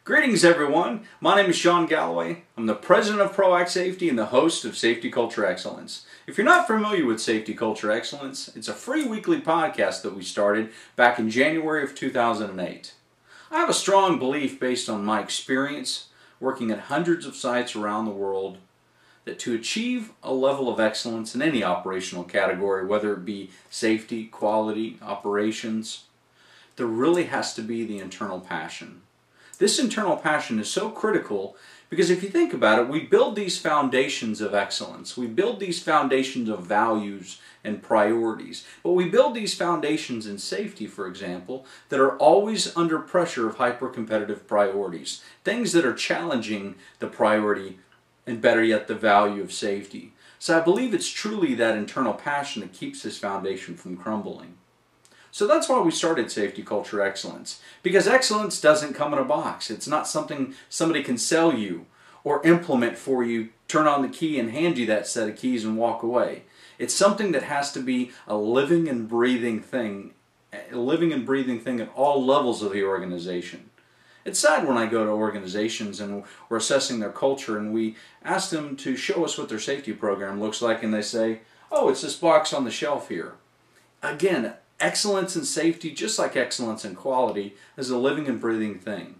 Greetings everyone, my name is Shawn Galloway. I'm the president of ProAct Safety and the host of Safety Culture Excellence. If you're not familiar with Safety Culture Excellence, it's a free weekly podcast that we started back in January of 2008. I have a strong belief based on my experience working at hundreds of sites around the world that to achieve a level of excellence in any operational category, whether it be safety, quality, operations, there really has to be the internal passion. This internal passion is so critical because if you think about it, we build these foundations of excellence. We build these foundations of values and priorities. But we build these foundations in safety, for example, that are always under pressure of hyper-competitive priorities. Things that are challenging the priority and better yet the value of safety. So I believe it's truly that internal passion that keeps this foundation from crumbling. So that's why we started Safety Culture Excellence. Because excellence doesn't come in a box. It's not something somebody can sell you or implement for you, turn on the key and hand you that set of keys and walk away. It's something that has to be a living and breathing thing at all levels of the organization. It's sad when I go to organizations and we're assessing their culture and we ask them to show us what their safety program looks like and they say, oh, it's this box on the shelf here. Again, excellence in safety, just like excellence in quality, is a living and breathing thing.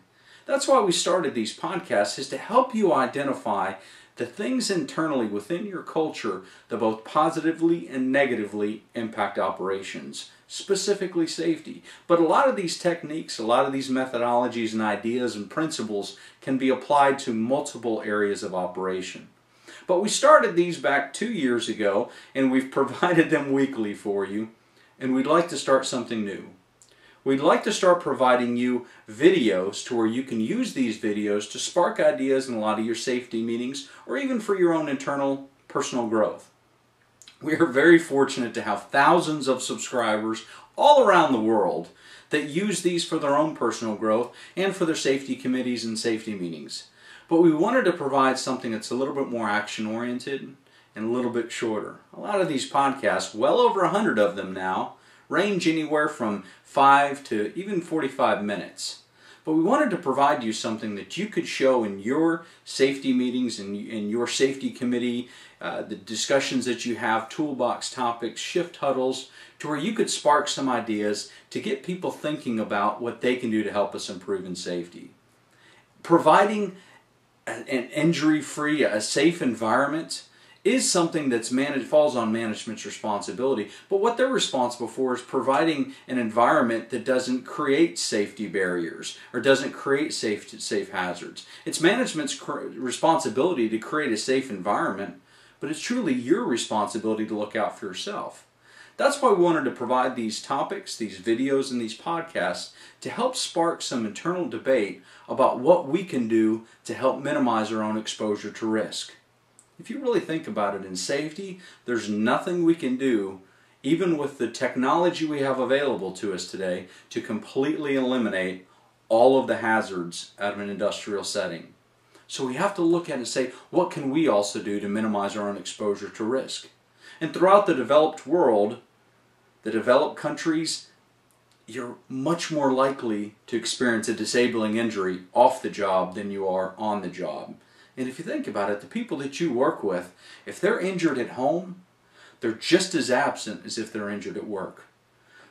That's why we started these podcasts, is to help you identify the things internally within your culture that both positively and negatively impact operations, specifically safety. But a lot of these techniques, a lot of these methodologies and ideas and principles can be applied to multiple areas of operation. But we started these back 2 years ago, and we've provided them weekly for you. And we'd like to start something new. We'd like to start providing you videos to where you can use these videos to spark ideas in a lot of your safety meetings or even for your own internal personal growth. We are very fortunate to have thousands of subscribers all around the world that use these for their own personal growth and for their safety committees and safety meetings. But we wanted to provide something that's a little bit more action-oriented and a little bit shorter. A lot of these podcasts, well over 100 of them now, range anywhere from 5 to even 45 minutes. But we wanted to provide you something that you could show in your safety meetings and in your safety committee, the discussions that you have, toolbox topics, shift huddles, to where you could spark some ideas to get people thinking about what they can do to help us improve in safety. Providing an injury-free, a safe environment is something that's falls on management's responsibility. But what they're responsible for is providing an environment that doesn't create safety barriers or doesn't create safe hazards. It's management's responsibility to create a safe environment, but it's truly your responsibility to look out for yourself. That's why we wanted to provide these topics, these videos, and these podcasts to help spark some internal debate about what we can do to help minimize our own exposure to risk. If you really think about it, in safety, there's nothing we can do, even with the technology we have available to us today, to completely eliminate all of the hazards out of an industrial setting. So we have to look at it and say, what can we also do to minimize our own exposure to risk? And throughout the developed world, the developed countries, you're much more likely to experience a disabling injury off the job than you are on the job. And if you think about it, the people that you work with, if they're injured at home, they're just as absent as if they're injured at work.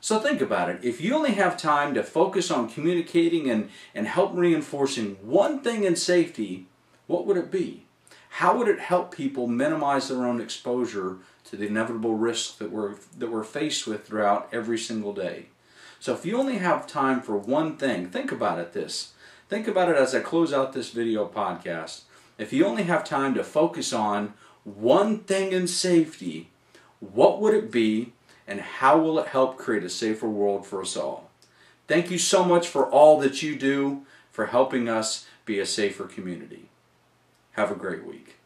So think about it. If you only have time to focus on communicating and help reinforcing one thing in safety, what would it be? How would it help people minimize their own exposure to the inevitable risks that we're faced with throughout every single day? So if you only have time for one thing, think about it Think about it as I close out this video podcast. If you only have time to focus on one thing in safety, what would it be and how will it help create a safer world for us all? Thank you so much for all that you do for helping us be a safer community. Have a great week.